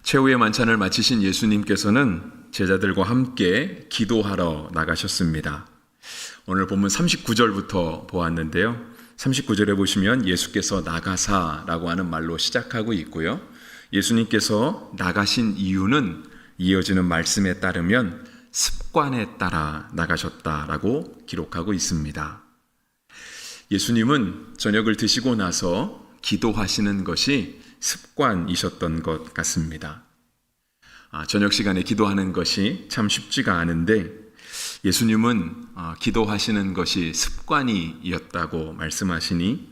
최후의 만찬을 마치신 예수님께서는 제자들과 함께 기도하러 나가셨습니다. 오늘 본문 39절부터 보았는데요. 39절에 보시면 예수께서 나가사라고 하는 말로 시작하고 있고요. 예수님께서 나가신 이유는 이어지는 말씀에 따르면 습관에 따라 나가셨다라고 기록하고 있습니다. 예수님은 저녁을 드시고 나서 기도하시는 것이 습관이셨던 것 같습니다. 저녁 시간에 기도하는 것이 참 쉽지가 않은데 예수님은 기도하시는 것이 습관이었다고 말씀하시니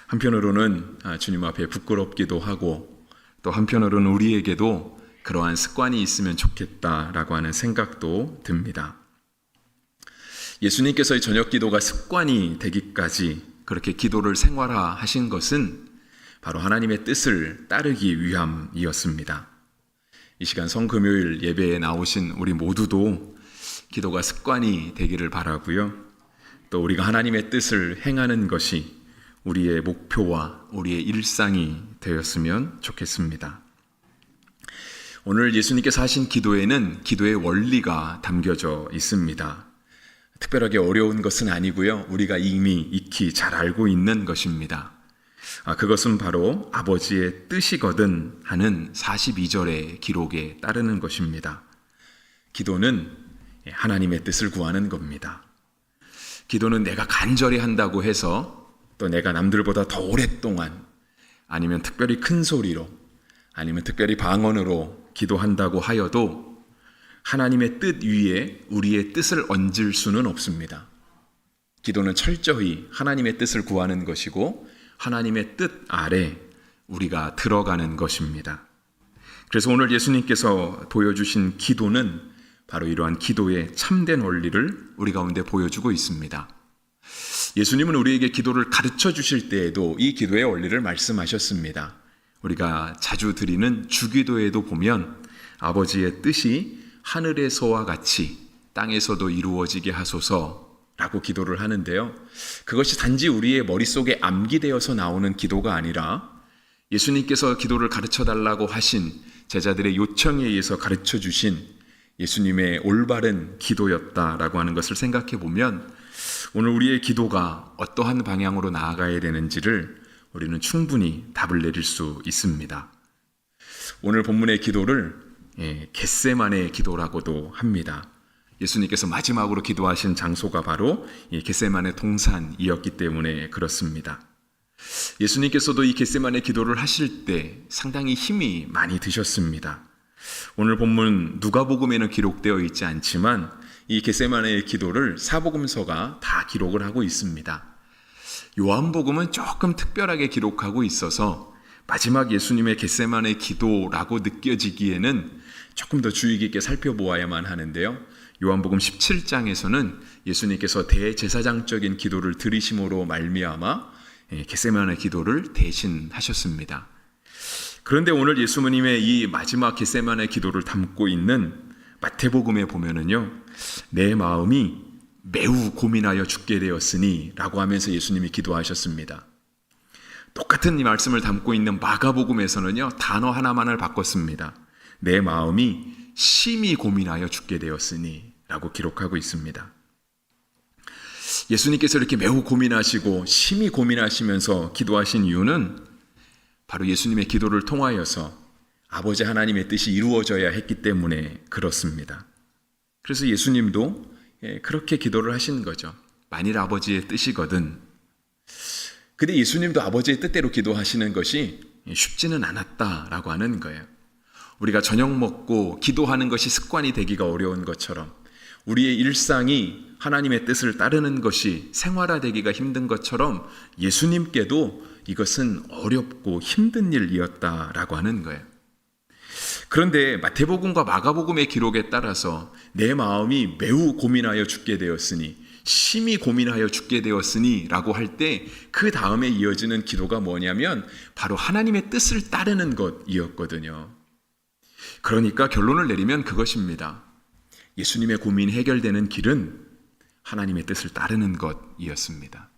한편으로는 주님 앞에 부끄럽기도 하고 또 한편으로는 우리에게도 그러한 습관이 있으면 좋겠다라고 하는 생각도 듭니다. 예수님께서의 저녁 기도가 습관이 되기까지 그렇게 기도를 생활화하신 것은 바로 하나님의 뜻을 따르기 위함이었습니다. 이 시간 성금요일 예배에 나오신 우리 모두도 기도가 습관이 되기를 바라고요. 또 우리가 하나님의 뜻을 행하는 것이 우리의 목표와 우리의 일상이 되었으면 좋겠습니다. 오늘 예수님께서 하신 기도에는 기도의 원리가 담겨져 있습니다. 특별하게 어려운 것은 아니고요. 우리가 이미 익히 잘 알고 있는 것입니다. 그것은 바로 아버지의 뜻이거든 하는 42절의 기록에 따르는 것입니다. 기도는 하나님의 뜻을 구하는 겁니다. 기도는 내가 간절히 한다고 해서 또 내가 남들보다 더 오랫동안 아니면 특별히 큰 소리로 아니면 특별히 방언으로 기도한다고 하여도 하나님의 뜻 위에 우리의 뜻을 얹을 수는 없습니다. 기도는 철저히 하나님의 뜻을 구하는 것이고 하나님의 뜻 아래 우리가 들어가는 것입니다. 그래서 오늘 예수님께서 보여주신 기도는 바로 이러한 기도의 참된 원리를 우리 가운데 보여주고 있습니다. 예수님은 우리에게 기도를 가르쳐 주실 때에도 이 기도의 원리를 말씀하셨습니다. 우리가 자주 드리는 주기도에도 보면 아버지의 뜻이 하늘에서와 같이 땅에서도 이루어지게 하소서 라고 기도를 하는데요. 그것이 단지 우리의 머릿속에 암기되어서 나오는 기도가 아니라 예수님께서 기도를 가르쳐 달라고 하신 제자들의 요청에 의해서 가르쳐 주신 예수님의 올바른 기도였다라고 하는 것을 생각해 보면 오늘 우리의 기도가 어떠한 방향으로 나아가야 되는지를 우리는 충분히 답을 내릴 수 있습니다. 오늘 본문의 기도를 겟세마네 기도라고도 합니다. 예수님께서 마지막으로 기도하신 장소가 바로 이 겟세마네 동산이었기 때문에 그렇습니다. 예수님께서도 이 겟세마네 기도를 하실 때 상당히 힘이 많이 드셨습니다. 오늘 본문 누가복음에는 기록되어 있지 않지만 이 겟세마네의 기도를 사복음서가 다 기록을 하고 있습니다. 요한복음은 조금 특별하게 기록하고 있어서 마지막 예수님의 겟세마네 기도라고 느껴지기에는 조금 더 주의 깊게 살펴보아야만 하는데요. 요한복음 17장에서는 예수님께서 대제사장적인 기도를 드리심으로 말미암아 겟세마네 기도를 대신하셨습니다. 그런데 오늘 예수님의 이 마지막 겟세마네 기도를 담고 있는 마태복음에 보면은요, 내 마음이 매우 고민하여 죽게 되었으니 라고 하면서 예수님이 기도하셨습니다. 똑같은 이 말씀을 담고 있는 마가복음에서는요, 단어 하나만을 바꿨습니다. 내 마음이 심히 고민하여 죽게 되었으니 라고 기록하고 있습니다. 예수님께서 이렇게 매우 고민하시고 심히 고민하시면서 기도하신 이유는 바로 예수님의 기도를 통하여서 아버지 하나님의 뜻이 이루어져야 했기 때문에 그렇습니다. 그래서 예수님도 그렇게 기도를 하신 거죠. 만일 아버지의 뜻이거든. 근데 예수님도 아버지의 뜻대로 기도하시는 것이 쉽지는 않았다라고 하는 거예요. 우리가 저녁 먹고 기도하는 것이 습관이 되기가 어려운 것처럼 우리의 일상이 하나님의 뜻을 따르는 것이 생활화되기가 힘든 것처럼 예수님께도 이것은 어렵고 힘든 일이었다라고 하는 거예요. 그런데 마태복음과 마가복음의 기록에 따라서 내 마음이 매우 고민하여 죽게 되었으니 심히 고민하여 죽게 되었으니 라고 할 때 그 다음에 이어지는 기도가 뭐냐면 바로 하나님의 뜻을 따르는 것이었거든요. 그러니까 결론을 내리면 그것입니다. 예수님의 고민이 해결되는 길은 하나님의 뜻을 따르는 것이었습니다.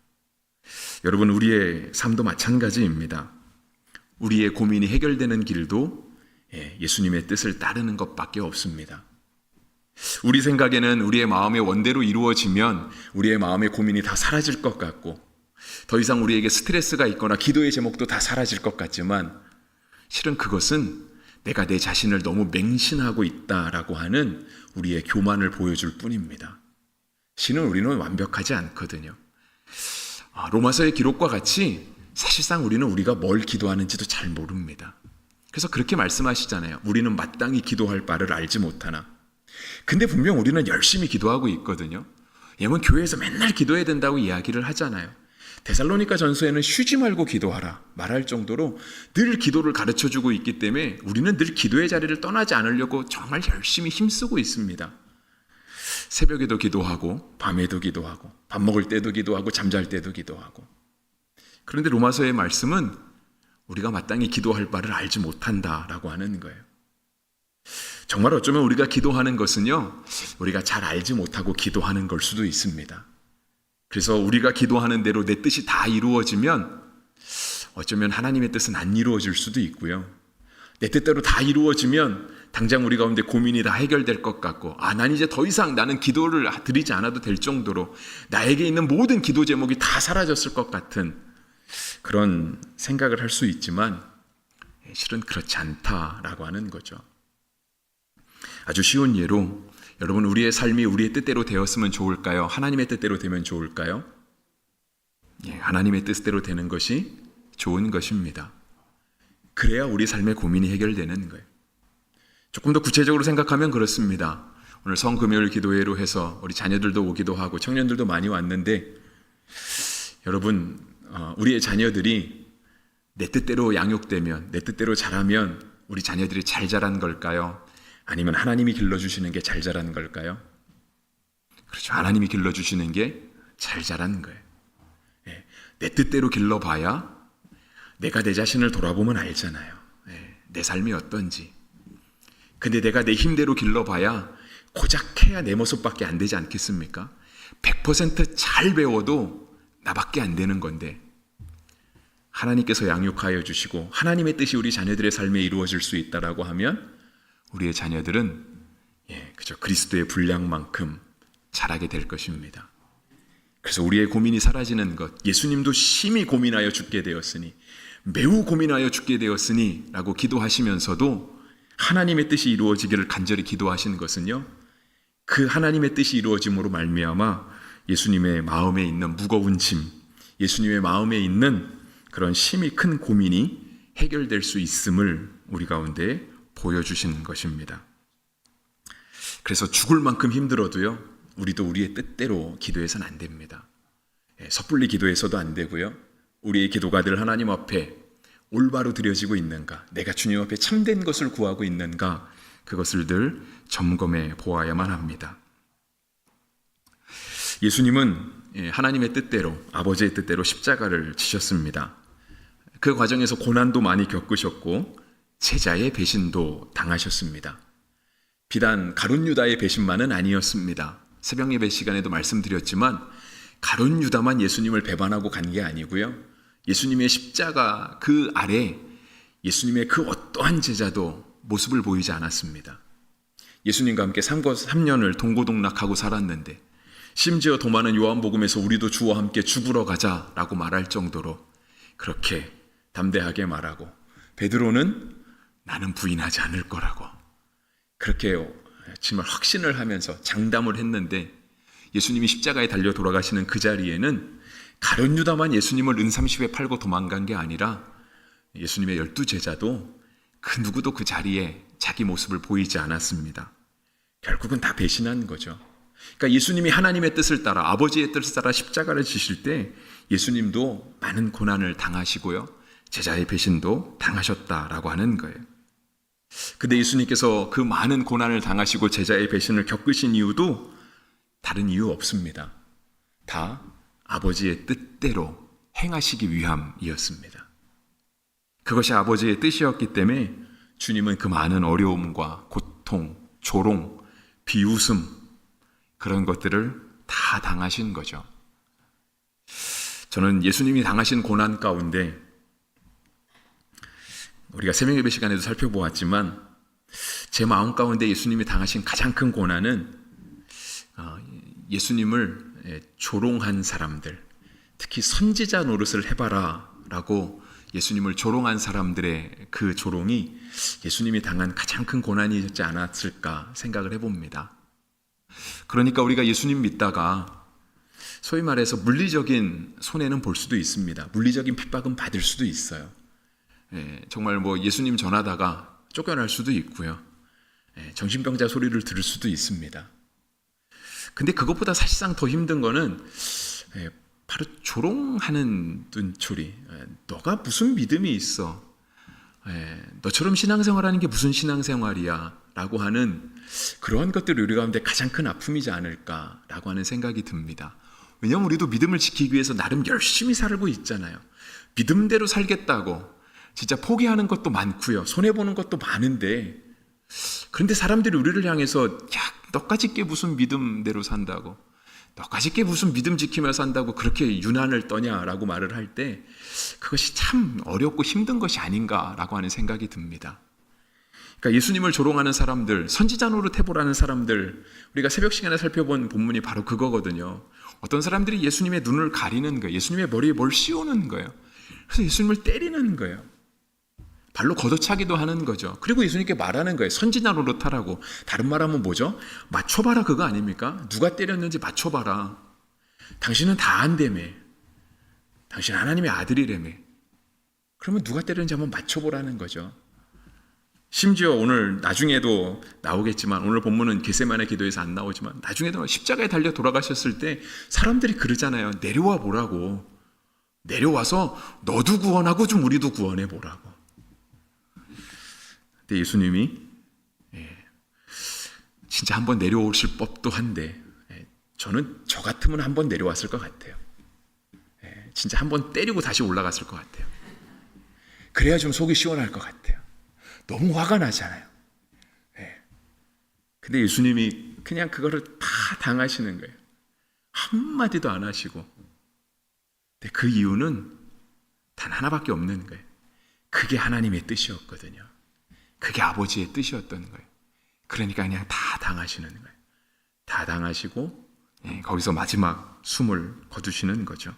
여러분, 우리의 삶도 마찬가지입니다. 우리의 고민이 해결되는 길도 예수님의 뜻을 따르는 것밖에 없습니다. 우리 생각에는 우리의 마음의 원대로 이루어지면 우리의 마음의 고민이 다 사라질 것 같고 더 이상 우리에게 스트레스가 있거나 기도의 제목도 다 사라질 것 같지만 실은 그것은 내가 내 자신을 너무 맹신하고 있다라고 하는 우리의 교만을 보여줄 뿐입니다. 실은 우리는 완벽하지 않거든요. 로마서의 기록과 같이 사실상 우리는 우리가 뭘 기도하는지도 잘 모릅니다. 그래서 그렇게 말씀하시잖아요. 우리는 마땅히 기도할 바를 알지 못하나. 근데 분명 우리는 열심히 기도하고 있거든요. 왜냐면 교회에서 맨날 기도해야 된다고 이야기를 하잖아요. 데살로니가 전서에는 쉬지 말고 기도하라 말할 정도로 늘 기도를 가르쳐주고 있기 때문에 우리는 늘 기도의 자리를 떠나지 않으려고 정말 열심히 힘쓰고 있습니다. 새벽에도 기도하고 밤에도 기도하고 밥 먹을 때도 기도하고 잠잘 때도 기도하고. 그런데 로마서의 말씀은 우리가 마땅히 기도할 바를 알지 못한다라고 하는 거예요. 정말 어쩌면 우리가 기도하는 것은요, 우리가 잘 알지 못하고 기도하는 걸 수도 있습니다. 그래서 우리가 기도하는 대로 내 뜻이 다 이루어지면 어쩌면 하나님의 뜻은 안 이루어질 수도 있고요. 내 뜻대로 다 이루어지면 당장 우리 가운데 고민이 다 해결될 것 같고 난 이제 더 이상 나는 기도를 드리지 않아도 될 정도로 나에게 있는 모든 기도 제목이 다 사라졌을 것 같은 그런 생각을 할 수 있지만 실은 그렇지 않다라고 하는 거죠. 아주 쉬운 예로 여러분 우리의 삶이 우리의 뜻대로 되었으면 좋을까요? 하나님의 뜻대로 되면 좋을까요? 하나님의 뜻대로 되는 것이 좋은 것입니다. 그래야 우리 삶의 고민이 해결되는 거예요. 조금 더 구체적으로 생각하면 그렇습니다. 오늘 성금요일 기도회로 해서 우리 자녀들도 오기도 하고 청년들도 많이 왔는데 여러분 우리의 자녀들이 내 뜻대로 양육되면 내 뜻대로 자라면 우리 자녀들이 잘 자란 걸까요? 아니면 하나님이 길러주시는 게 잘 자란 걸까요? 그렇죠. 하나님이 길러주시는 게 잘 자란 거예요. 내 뜻대로 길러봐야 내가 내 자신을 돌아보면 알잖아요. 내 삶이 어떤지. 근데 내가 내 힘대로 길러봐야 고작 해야 내 모습밖에 안 되지 않겠습니까? 100% 배워도 나밖에 안 되는 건데 하나님께서 양육하여 주시고 하나님의 뜻이 우리 자녀들의 삶에 이루어질 수 있다라고 하면 우리의 자녀들은 그죠, 그리스도의 분량만큼 자라게 될 것입니다. 그래서 우리의 고민이 사라지는 것, 예수님도 심히 고민하여 죽게 되었으니 매우 고민하여 죽게 되었으니 라고 기도하시면서도 하나님의 뜻이 이루어지기를 간절히 기도하신 것은요, 그 하나님의 뜻이 이루어짐으로 말미암아 예수님의 마음에 있는 무거운 짐, 예수님의 마음에 있는 그런 심히 큰 고민이 해결될 수 있음을 우리 가운데 보여주시는 것입니다. 그래서 죽을 만큼 힘들어도요, 우리도 우리의 뜻대로 기도해서는 안 됩니다. 섣불리 기도해서도 안 되고요, 우리의 기도가 늘 하나님 앞에 올바로 드려지고 있는가, 내가 주님 앞에 참된 것을 구하고 있는가, 그것을 늘 점검해 보아야만 합니다. 예수님은 하나님의 뜻대로, 아버지의 뜻대로 십자가를 지셨습니다. 그 과정에서 고난도 많이 겪으셨고 제자의 배신도 당하셨습니다. 비단 가룟 유다의 배신만은 아니었습니다. 새벽 예배 시간에도 말씀드렸지만 가룟 유다만 예수님을 배반하고 간 게 아니고요, 예수님의 십자가 그 아래 예수님의 그 어떠한 제자도 모습을 보이지 않았습니다. 예수님과 함께 3년을 동고동락하고 살았는데 심지어 도마는 요한복음에서 우리도 주와 함께 죽으러 가자라고 말할 정도로 그렇게 담대하게 말하고, 베드로는 나는 부인하지 않을 거라고 그렇게 정말 확신을 하면서 장담을 했는데, 예수님이 십자가에 달려 돌아가시는 그 자리에는 가룟 유다만 예수님을 은삼십에 팔고 도망간 게 아니라 예수님의 12제자도 그 누구도 그 자리에 자기 모습을 보이지 않았습니다. 결국은 다 배신한 거죠. 그러니까 예수님이 하나님의 뜻을 따라, 아버지의 뜻을 따라 십자가를 지실 때 예수님도 많은 고난을 당하시고요, 제자의 배신도 당하셨다라고 하는 거예요. 근데 예수님께서 그 많은 고난을 당하시고 제자의 배신을 겪으신 이유도 다른 이유 없습니다. 다 아버지의 뜻대로 행하시기 위함이었습니다. 그것이 아버지의 뜻이었기 때문에 주님은 그 많은 어려움과 고통, 조롱, 비웃음, 그런 것들을 다 당하신 거죠. 저는 예수님이 당하신 고난 가운데 우리가 새벽 예배 시간에도 살펴보았지만 제 마음 가운데 예수님이 당하신 가장 큰 고난은 예수님을 조롱한 사람들, 특히 선지자 노릇을 해봐라 라고 예수님을 조롱한 사람들의 그 조롱이 예수님이 당한 가장 큰 고난이었지 않았을까 생각을 해봅니다. 그러니까 우리가 예수님 믿다가 소위 말해서 물리적인 손해는 볼 수도 있습니다. 물리적인 핍박은 받을 수도 있어요. 정말 뭐 예수님 전하다가 쫓겨날 수도 있고요. 정신병자 소리를 들을 수도 있습니다. 근데 그것보다 사실상 더 힘든 거는 바로 조롱하는 눈초리. 너가 무슨 믿음이 있어? 너처럼 신앙생활하는 게 무슨 신앙생활이야? 라고 하는 그러한 것들이 우리 가운데 가장 큰 아픔이지 않을까라고 하는 생각이 듭니다. 왜냐하면 우리도 믿음을 지키기 위해서 나름 열심히 살고 있잖아요. 믿음대로 살겠다고 진짜 포기하는 것도 많고요. 손해보는 것도 많은데, 그런데 사람들이 우리를 향해서 야, 너까짓 게 무슨 믿음대로 산다고, 너까짓 게 무슨 믿음 지키며 산다고 그렇게 유난을 떠냐라고 말을 할 때 그것이 참 어렵고 힘든 것이 아닌가라고 하는 생각이 듭니다. 그러니까 예수님을 조롱하는 사람들, 선지자 노릇 해보라는 사람들, 우리가 새벽 시간에 살펴본 본문이 바로 그거거든요. 어떤 사람들이 예수님의 눈을 가리는 거예요. 예수님의 머리에 뭘 씌우는 거예요. 그래서 예수님을 때리는 거예요. 발로 걷어차기도 하는 거죠. 그리고 예수님께 말하는 거예요. 선지자 노릇하라고. 다른 말하면 뭐죠? 맞춰봐라 그거 아닙니까? 누가 때렸는지 맞춰봐라. 당신은 다 안다며. 당신 하나님의 아들이라며. 그러면 누가 때렸는지 한번 맞춰보라는 거죠. 심지어 오늘 나중에도 나오겠지만, 오늘 본문은 겟세마네 기도에서 안 나오지만 나중에도 십자가에 달려 돌아가셨을 때 사람들이 그러잖아요. 내려와 보라고. 내려와서 너도 구원하고 좀 우리도 구원해 보라고. 근데 예수님이 진짜 한번 내려오실 법도 한데, 저는 저 같으면 한번 내려왔을 것 같아요. 진짜 한번 때리고 다시 올라갔을 것 같아요. 그래야 좀 속이 시원할 것 같아요. 너무 화가 나잖아요. 근데 예수님이 그냥 그거를 다 당하시는 거예요. 한마디도 안 하시고. 근데 그 이유는 단 하나밖에 없는 거예요. 그게 하나님의 뜻이었거든요. 그게 아버지의 뜻이었던 거예요. 그러니까 그냥 다 당하시는 거예요. 다 당하시고 거기서 마지막 숨을 거두시는 거죠.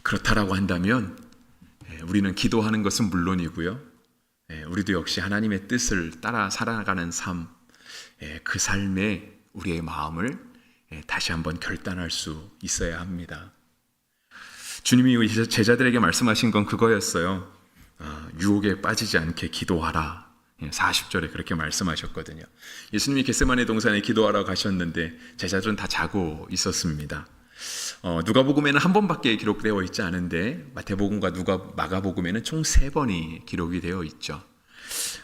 그렇다라고 한다면 우리는 기도하는 것은 물론이고요. 우리도 역시 하나님의 뜻을 따라 살아가는 삶, 그 삶에 우리의 마음을 다시 한번 결단할 수 있어야 합니다. 주님이 제자들에게 말씀하신 건 그거였어요. 유혹에 빠지지 않게 기도하라. 40절에 그렇게 말씀하셨거든요. 예수님이 겟세마네 동산에 기도하러 가셨는데 제자들은 다 자고 있었습니다. 누가복음에는 한 번밖에 기록되어 있지 않은데 마태복음과 마가복음에는 총 3번이 기록이 되어 있죠.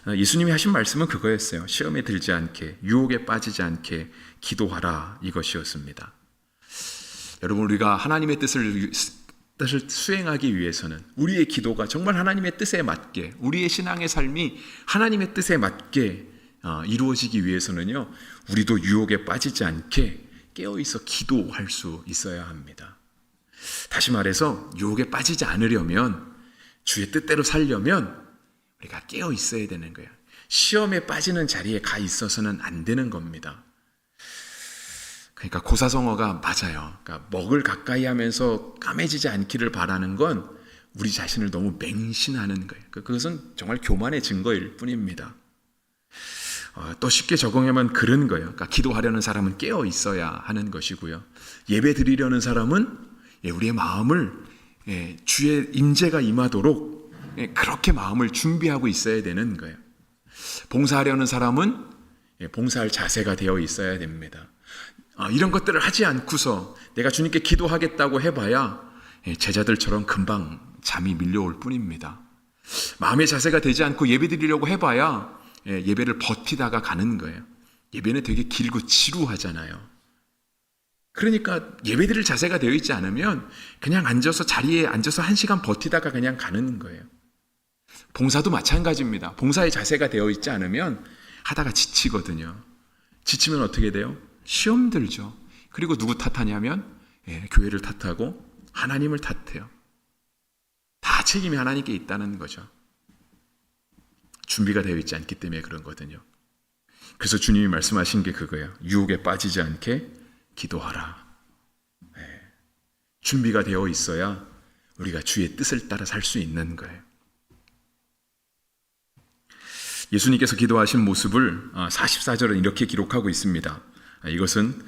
예수님이 하신 말씀은 그거였어요. 시험에 들지 않게, 유혹에 빠지지 않게 기도하라, 이것이었습니다. 여러분, 우리가 하나님의 뜻을 수행하기 위해서는 우리의 기도가 정말 하나님의 뜻에 맞게, 우리의 신앙의 삶이 하나님의 뜻에 맞게 이루어지기 위해서는요, 우리도 유혹에 빠지지 않게 깨어있어 기도할 수 있어야 합니다. 다시 말해서 유혹에 빠지지 않으려면, 주의 뜻대로 살려면 우리가 깨어있어야 되는 거예요. 시험에 빠지는 자리에 가 있어서는 안 되는 겁니다. 그러니까 고사성어가 맞아요. 그러니까 먹을 가까이 하면서 까매지지 않기를 바라는 건 우리 자신을 너무 맹신하는 거예요. 그것은 정말 교만의 증거일 뿐입니다. 또 쉽게 적용하면 그런 거예요. 그러니까 기도하려는 사람은 깨어 있어야 하는 것이고요. 예배 드리려는 사람은 우리의 마음을 주의 임재가 임하도록 그렇게 마음을 준비하고 있어야 되는 거예요. 봉사하려는 사람은 봉사할 자세가 되어 있어야 됩니다. 이런 것들을 하지 않고서 내가 주님께 기도하겠다고 해봐야 제자들처럼 금방 잠이 밀려올 뿐입니다. 마음의 자세가 되지 않고 예배 드리려고 해봐야 예배를 버티다가 가는 거예요. 예배는 되게 길고 지루하잖아요. 그러니까 예배 드릴 자세가 되어 있지 않으면 그냥 자리에 앉아서 1시간 버티다가 그냥 가는 거예요. 봉사도 마찬가지입니다. 봉사의 자세가 되어 있지 않으면 하다가 지치거든요. 지치면 어떻게 돼요? 시험 들죠. 그리고 누구 탓하냐면 교회를 탓하고 하나님을 탓해요. 다 책임이 하나님께 있다는 거죠. 준비가 되어 있지 않기 때문에 그런 거거든요. 그래서 주님이 말씀하신 게 그거예요. 유혹에 빠지지 않게 기도하라. 준비가 되어 있어야 우리가 주의 뜻을 따라 살 수 있는 거예요. 예수님께서 기도하신 모습을 44절은 이렇게 기록하고 있습니다. 이것은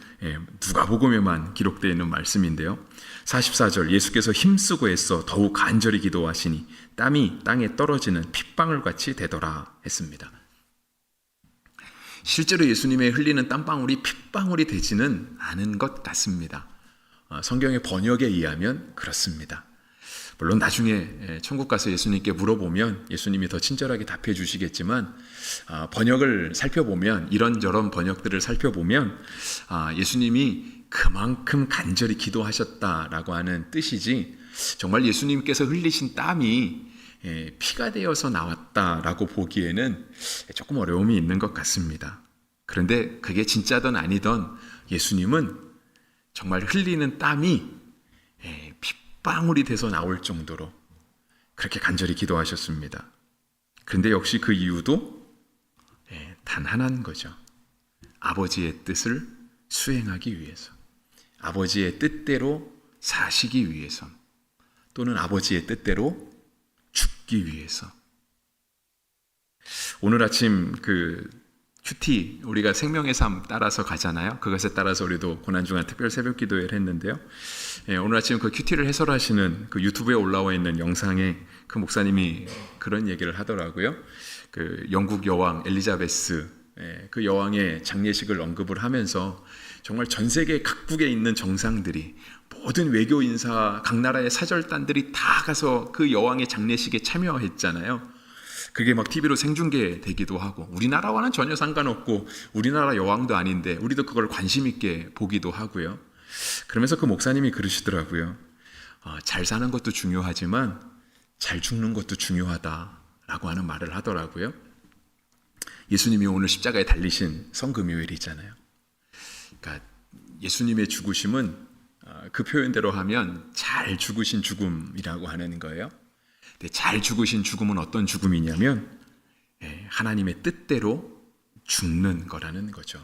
누가복음에만 기록되어 있는 말씀인데요. 44절, 예수께서 힘쓰고 애써 더욱 간절히 기도하시니 땀이 땅에 떨어지는 핏방울 같이 되더라 했습니다. 실제로 예수님의 흘리는 땀방울이 핏방울이 되지는 않은 것 같습니다. 성경의 번역에 의하면 그렇습니다. 물론 나중에 천국 가서 예수님께 물어보면 예수님이 더 친절하게 답해 주시겠지만, 번역을 살펴보면, 이런저런 번역들을 살펴보면 예수님이 그만큼 간절히 기도하셨다라고 하는 뜻이지, 정말 예수님께서 흘리신 땀이 피가 되어서 나왔다라고 보기에는 조금 어려움이 있는 것 같습니다. 그런데 그게 진짜든 아니든 예수님은 정말 흘리는 땀이 핏방울이 돼서 나올 정도로 그렇게 간절히 기도하셨습니다. 그런데 역시 그 이유도 단 하나인 거죠. 아버지의 뜻을 수행하기 위해서, 아버지의 뜻대로 사시기 위해서, 또는 아버지의 뜻대로 죽기 위해서. 오늘 아침 그 큐티, 우리가 생명의 삶 따라서 가잖아요. 그것에 따라서 우리도 고난주간 특별 새벽 기도회를 했는데요. 오늘 아침 그 큐티를 해설하시는 그 유튜브에 올라와 있는 영상에 그 목사님이 그런 얘기를 하더라고요. 그 영국 여왕 엘리자베스, 그 여왕의 장례식을 언급을 하면서 정말 전 세계 각국에 있는 정상들이, 모든 외교 인사, 각 나라의 사절단들이 다 가서 그 여왕의 장례식에 참여했잖아요. 그게 막 TV로 생중계되기도 하고, 우리나라와는 전혀 상관없고 우리나라 여왕도 아닌데 우리도 그걸 관심 있게 보기도 하고요. 그러면서 그 목사님이 그러시더라고요. 잘 사는 것도 중요하지만 잘 죽는 것도 중요하다라고 하는 말을 하더라고요. 예수님이 오늘 십자가에 달리신 성금요일이잖아요. 그러니까 예수님의 죽으심은 그 표현대로 하면 잘 죽으신 죽음이라고 하는 거예요. 근데 잘 죽으신 죽음은 어떤 죽음이냐면 하나님의 뜻대로 죽는 거라는 거죠.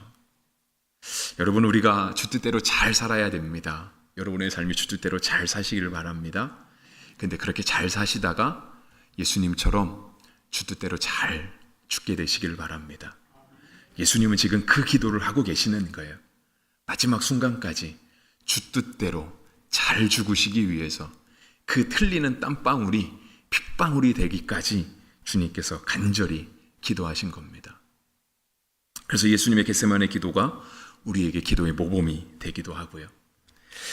여러분, 우리가 주 뜻대로 잘 살아야 됩니다. 여러분의 삶이 주 뜻대로 잘 사시기를 바랍니다. 근데 그렇게 잘 사시다가 예수님처럼 주 뜻대로 잘 죽게 되시기를 바랍니다. 예수님은 지금 그 기도를 하고 계시는 거예요. 마지막 순간까지 주 뜻대로 잘 죽으시기 위해서 그 틀리는 땀방울이 핏방울이 되기까지 주님께서 간절히 기도하신 겁니다. 그래서 예수님의 겟세마네 기도가 우리에게 기도의 모범이 되기도 하고요.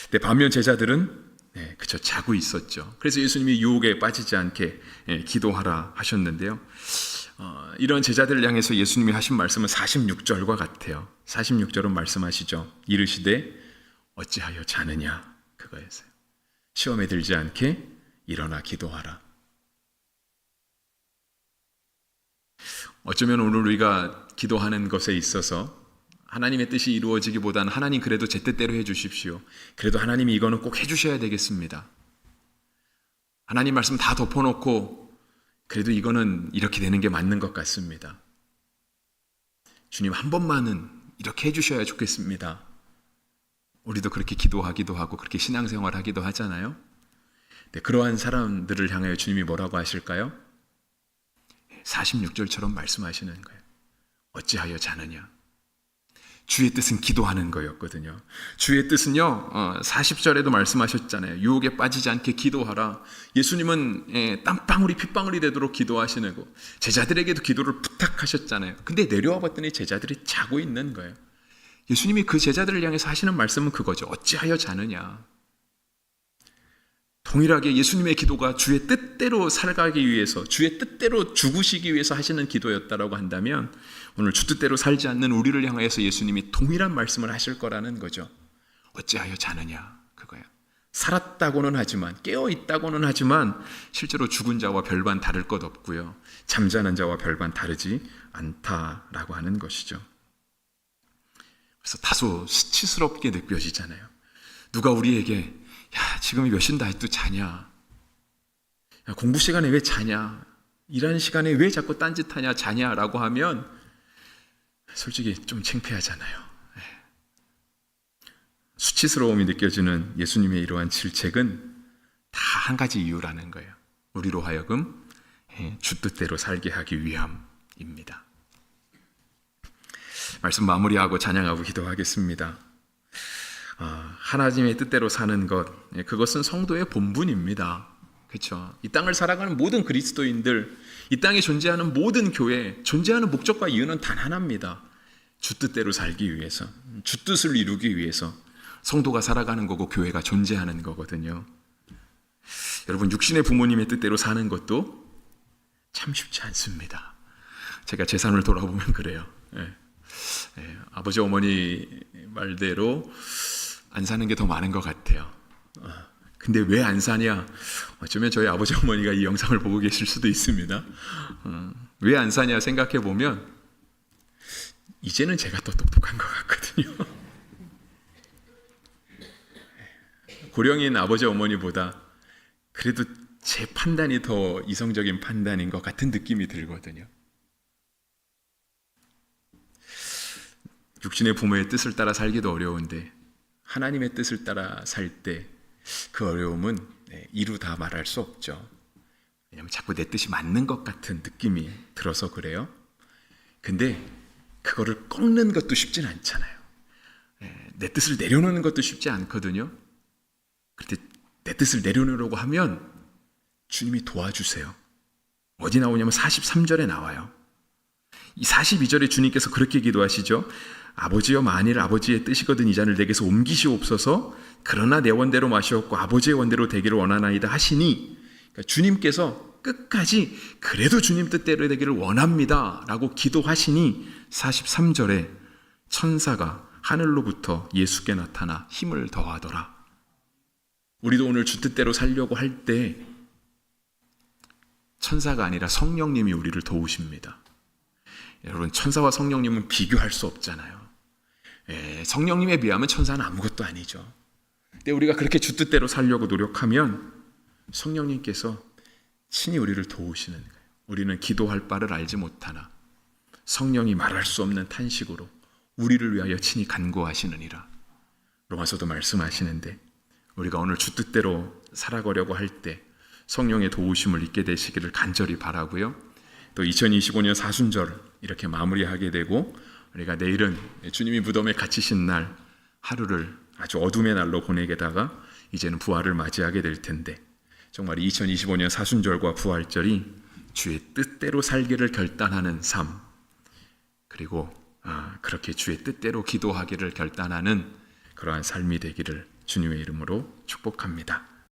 근데 반면 제자들은 그저 자고 있었죠. 그래서 예수님이 유혹에 빠지지 않게 기도하라 하셨는데요. 이런 제자들을 향해서 예수님이 하신 말씀은 46절과 같아요. 46절은 말씀하시죠. 이르시되 어찌하여 자느냐, 그거였어요. 시험에 들지 않게 일어나 기도하라. 어쩌면 오늘 우리가 기도하는 것에 있어서 하나님의 뜻이 이루어지기보다는 하나님 그래도 제 뜻대로 해주십시오, 그래도 하나님이 이거는 꼭 해주셔야 되겠습니다, 하나님 말씀 다 덮어놓고 그래도 이거는 이렇게 되는 게 맞는 것 같습니다, 주님 한 번만은 이렇게 해주셔야 좋겠습니다. 우리도 그렇게 기도하기도 하고 그렇게 신앙생활 하기도 하잖아요. 네, 그러한 사람들을 향하여 주님이 뭐라고 하실까요? 46절처럼 말씀하시는 거예요. 어찌하여 자느냐. 주의 뜻은 기도하는 거였거든요. 주의 뜻은요, 40절에도 말씀하셨잖아요. 유혹에 빠지지 않게 기도하라. 예수님은 땀방울이 핏방울이 되도록 기도하시는 거, 제자들에게도 기도를 부탁하셨잖아요. 근데 내려와 봤더니 제자들이 자고 있는 거예요. 예수님이 그 제자들을 향해서 하시는 말씀은 그거죠. 어찌하여 자느냐. 동일하게 예수님의 기도가 주의 뜻대로 살아가기 위해서, 주의 뜻대로 죽으시기 위해서 하시는 기도였다라고 한다면 오늘 주 뜻대로 살지 않는 우리를 향해서 예수님이 동일한 말씀을 하실 거라는 거죠. 어찌하여 자느냐, 그거야. 살았다고는 하지만, 깨어있다고는 하지만 실제로 죽은 자와 별반 다를 것 없고요, 잠자는 자와 별반 다르지 않다라고 하는 것이죠. 그래서 다소 수치스럽게 느껴지잖아요. 누가 우리에게 야, 지금이 몇 시인데 아직도 자냐? 야, 공부 시간에 왜 자냐? 일하는 시간에 왜 자꾸 딴짓하냐 자냐라고 하면 솔직히 좀 창피하잖아요. 수치스러움이 느껴지는 예수님의 이러한 질책은 다 한 가지 이유라는 거예요. 우리로 하여금 주 뜻대로 살게 하기 위함입니다. 말씀 마무리하고 찬양하고 기도하겠습니다. 하나님의 뜻대로 사는 것, 그것은 성도의 본분입니다. 그렇죠? 이 땅을 살아가는 모든 그리스도인들, 이 땅에 존재하는 모든 교회, 존재하는 목적과 이유는 단 하나입니다. 주 뜻대로 살기 위해서, 주 뜻을 이루기 위해서 성도가 살아가는 거고 교회가 존재하는 거거든요. 여러분, 육신의 부모님의 뜻대로 사는 것도 참 쉽지 않습니다. 제가 제 삶을 돌아보면 그래요. 아버지 어머니 말대로 안 사는 게 더 많은 것 같아요. 근데 왜 안 사냐? 어쩌면 저희 아버지 어머니가 이 영상을 보고 계실 수도 있습니다. 왜 안 사냐 생각해 보면 이제는 제가 더 똑똑한 것 같거든요. 고령인 아버지 어머니보다 그래도 제 판단이 더 이성적인 판단인 것 같은 느낌이 들거든요. 육신의 부모의 뜻을 따라 살기도 어려운데 하나님의 뜻을 따라 살 때 그 어려움은 이루다 말할 수 없죠. 왜냐하면 자꾸 내 뜻이 맞는 것 같은 느낌이 들어서 그래요. 근데 그거를 꺾는 것도 쉽진 않잖아요. 내 뜻을 내려놓는 것도 쉽지 않거든요. 그런데 내 뜻을 내려놓으려고 하면 주님이 도와주세요. 어디 나오냐면 43절에 나와요. 이 42절에 주님께서 그렇게 기도하시죠. 아버지여, 만일 아버지의 뜻이거든 이 잔을 내게서 옮기시옵소서. 그러나 내 원대로 마시옵고 아버지의 원대로 되기를 원하나이다 하시니, 그러니까 주님께서 끝까지 그래도 주님 뜻대로 되기를 원합니다 라고 기도하시니 43절에 천사가 하늘로부터 예수께 나타나 힘을 더하더라. 우리도 오늘 주 뜻대로 살려고 할 때 천사가 아니라 성령님이 우리를 도우십니다. 여러분, 천사와 성령님은 비교할 수 없잖아요. 성령님에 비하면 천사는 아무것도 아니죠. 근데 우리가 그렇게 주 뜻대로 살려고 노력하면 성령님께서 친히 우리를 도우시는 거예요. 우리는 기도할 바를 알지 못하나 성령이 말할 수 없는 탄식으로 우리를 위하여 친히 간구하시느니라. 로마서도 말씀하시는데 우리가 오늘 주 뜻대로 살아가려고 할 때 성령의 도우심을 잊게 되시기를 간절히 바라고요. 또 2025년 사순절 이렇게 마무리하게 되고 우리가 내일은 주님이 무덤에 갇히신 날 하루를 아주 어둠의 날로 보내게다가 이제는 부활을 맞이하게 될 텐데 정말 2025년 사순절과 부활절이 주의 뜻대로 살기를 결단하는 삶, 그리고 그렇게 주의 뜻대로 기도하기를 결단하는 그러한 삶이 되기를 주님의 이름으로 축복합니다.